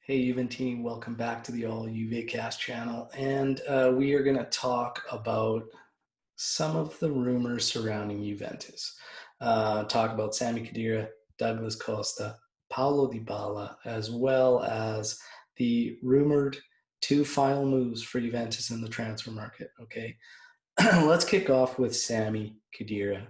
Hey Juventini, welcome back to the All Juve Cast channel, and we are going to talk about some of the rumors surrounding Juventus. Talk about Sami Khedira, Douglas Costa, Paulo Dybala, as well as the rumored two final moves for Juventus in the transfer market. Okay, let's kick off with Sami Khedira.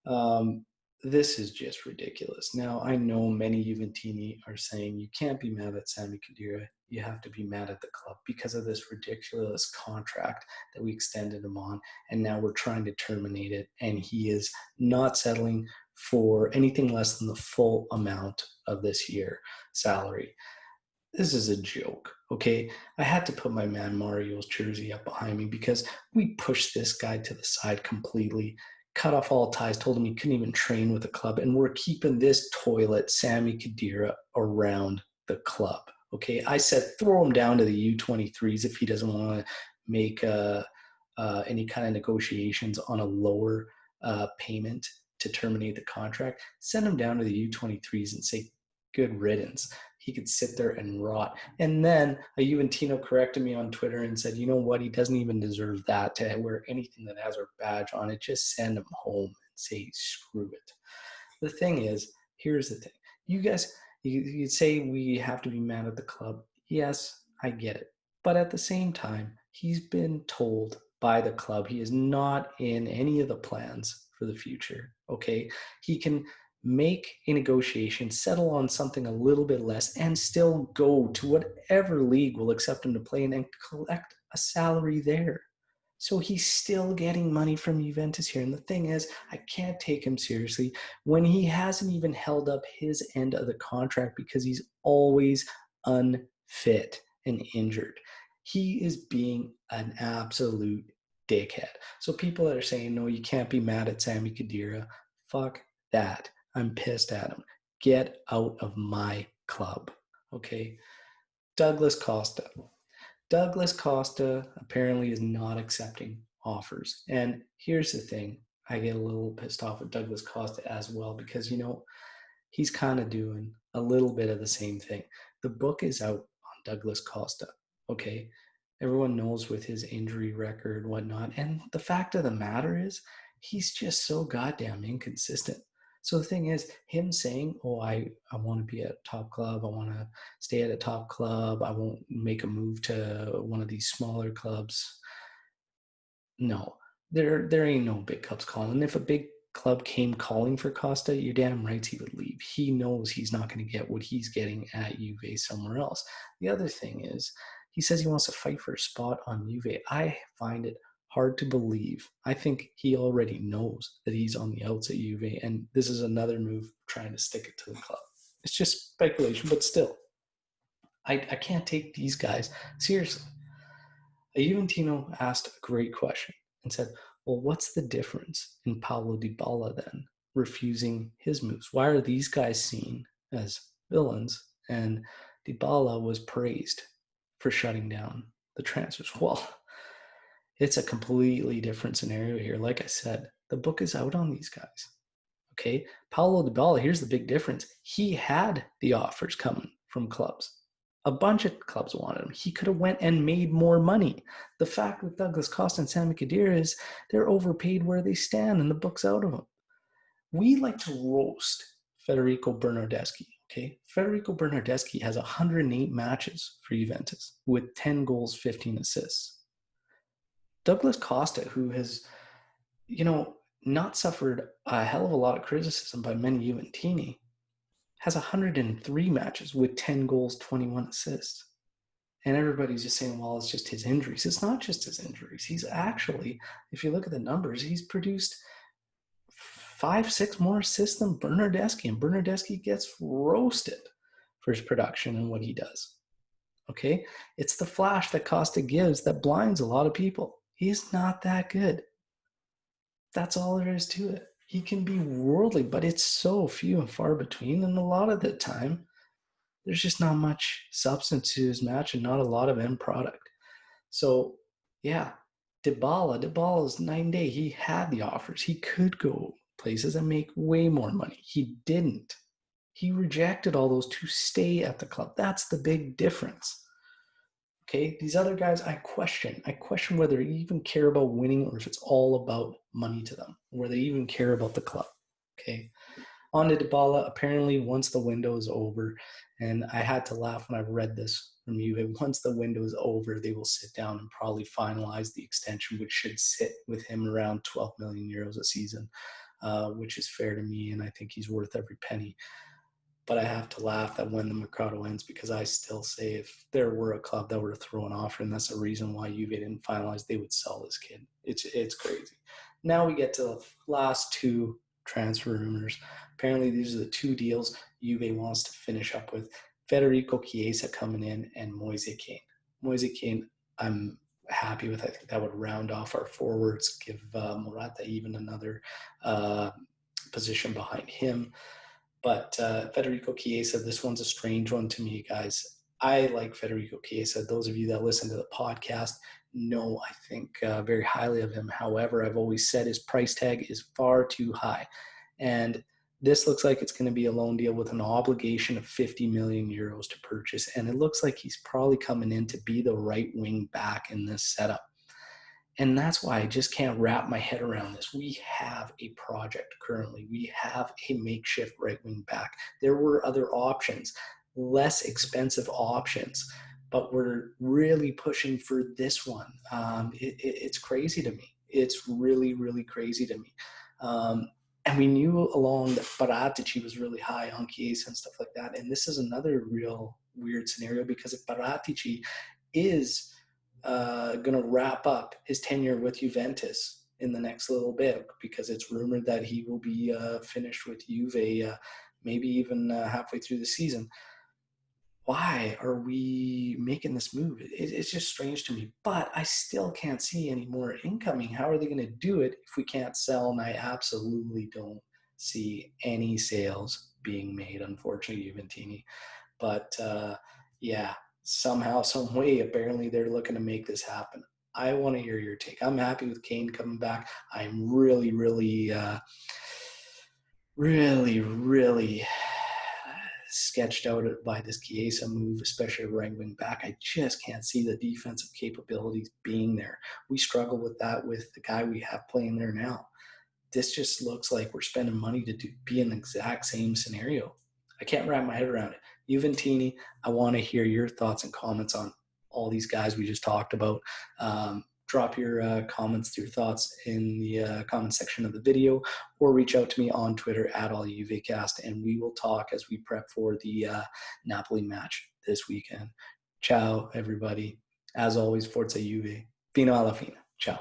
Um, this is just ridiculous. Now, I know many Juventini are saying you can't be mad at Sami Khedira. You have to be mad at the club because of this ridiculous contract that we extended him on, and now we're trying to terminate it, and he is not settling for anything less than the full amount of this year salary. This is a joke, okay? I had to put my man Mario's jersey up behind me because we pushed this guy to the side completely, cut off all ties, told him he couldn't even train with the club, and we're keeping this toilet, Sami Khedira, around the club, okay? I said throw him down to the U23s if he doesn't want to make any kind of negotiations on a lower payment to terminate the contract. Send him down to the U23s and say good riddance. He could sit there and rot. And then a Juventino corrected me on Twitter and said, you know what? He doesn't even deserve that to wear anything that has our badge on it. Just send him home and say, screw it. The thing is, here's the thing. You guys, you say we have to be mad at the club. Yes, I get it. But at the same time, he's been told by the club he is not in any of the plans for the future. Okay. He can make a negotiation, settle on something a little bit less, and still go to whatever league will accept him to play in and collect a salary there. So he's still getting money from Juventus here. And the thing is, I can't take him seriously when he hasn't even held up his end of the contract because he's always unfit and injured. He is being an absolute dickhead. So people that are saying, no, you can't be mad at Sami Khedira, fuck that. I'm pissed at him. Get out of my club. Okay. Douglas Costa. Douglas Costa apparently is not accepting offers. And here's the thing. I get a little pissed off at Douglas Costa as well because, he's kind of doing a little bit of the same thing. The book is out on Douglas Costa. Okay. Everyone knows with his injury record, whatnot. And the fact of the matter is, he's just so goddamn inconsistent. So the thing is, him saying, oh, I want to be at a top club. I want to stay at a top club. I won't make a move to one of these smaller clubs. No, there ain't no big clubs calling. And if a big club came calling for Costa, you're damn right he would leave. He knows he's not going to get what he's getting at Juve somewhere else. The other thing is, he says he wants to fight for a spot on Juve. I find it hard to believe. I think he already knows that he's on the outs at Juve, and this is another move trying to stick it to the club. It's just speculation, but still, I can't take these guys seriously. A Juventino asked a great question and said, well, what's the difference in Paulo Dybala then refusing his moves? Why are these guys seen as villains and Dybala was praised for shutting down the transfers? Well, it's a completely different scenario here. Like I said, the book is out on these guys. Okay. Paulo Dybala, here's the big difference. He had the offers coming from clubs. A bunch of clubs wanted him. He could have went and made more money. The fact with Douglas Costa and Sami Khedira is they're overpaid where they stand and the book's out of them. We like to roast Federico Bernardeschi. Okay. Federico Bernardeschi has 108 matches for Juventus with 10 goals, 15 assists. Douglas Costa, who has, not suffered a hell of a lot of criticism by many Juventini, has 103 matches with 10 goals, 21 assists. And everybody's just saying, well, it's just his injuries. It's not just his injuries. He's actually, if you look at the numbers, he's produced 5-6 more assists than Bernardeschi. And Bernardeschi gets roasted for his production and what he does. Okay? It's the flash that Costa gives that blinds a lot of people. He's not that good. That's all there is to it. He can be worldly, but it's so few and far between. And a lot of the time, there's just not much substance to his match and not a lot of end product. So, yeah, Dybala's 9-day. He had the offers. He could go places and make way more money. He didn't. He rejected all those to stay at the club. That's the big difference. Okay, these other guys, I question. I question whether they even care about winning or if it's all about money to them, whether they even care about the club. Okay, on to Dybala. Apparently, once the window is over, and I had to laugh when I read this from you. Once the window is over, they will sit down and probably finalize the extension, which should sit with him around 12 million euros a season, which is fair to me, and I think he's worth every penny. But I have to laugh that when the Mercado ends, because I still say if there were a club that were to throw an offer, and that's the reason why Juve didn't finalize, they would sell this kid. It's crazy. Now we get to the last two transfer rumors. Apparently, these are the two deals Juve wants to finish up with: Federico Chiesa coming in and Moise Kean. Moise Kean, I'm happy with. I think that would round off our forwards, give Morata even another position behind him. But Federico Chiesa, this one's a strange one to me, guys. I like Federico Chiesa. Those of you that listen to the podcast know I think very highly of him. However, I've always said his price tag is far too high. And this looks like it's going to be a loan deal with an obligation of 50 million euros to purchase. And it looks like he's probably coming in to be the right wing back in this setup. And that's why I just can't wrap my head around this. We have a project currently. We have a makeshift right wing back. There were other options, less expensive options, but we're really pushing for this one. It's crazy to me. It's really, really crazy to me. And we knew along that Paratici was really high on Chiesa and stuff like that. And this is another real weird scenario, because if Paratici is going to wrap up his tenure with Juventus in the next little bit, because it's rumored that he will be finished with Juve maybe even halfway through the season. Why are we making this move? It's just strange to me, but I still can't see any more incoming. How are they going to do it if we can't sell? And I absolutely don't see any sales being made, unfortunately, Juventini. But yeah, somehow, some way, apparently they're looking to make this happen. I want to hear your take. I'm happy with Kane coming back. I'm really, really sketched out by this Chiesa move, especially right wing back. I just can't see the defensive capabilities being there. We struggle with that with the guy we have playing there now. This just looks like we're spending money to be in the exact same scenario. I can't wrap my head around it. Juventini, I want to hear your thoughts and comments on all these guys we just talked about. Drop your comments, your thoughts in the comment section of the video, or reach out to me on Twitter at AllJuveCast, and we will talk as we prep for the Napoli match this weekend. Ciao, everybody. As always, Forza Juve. Fino alla fine. Ciao.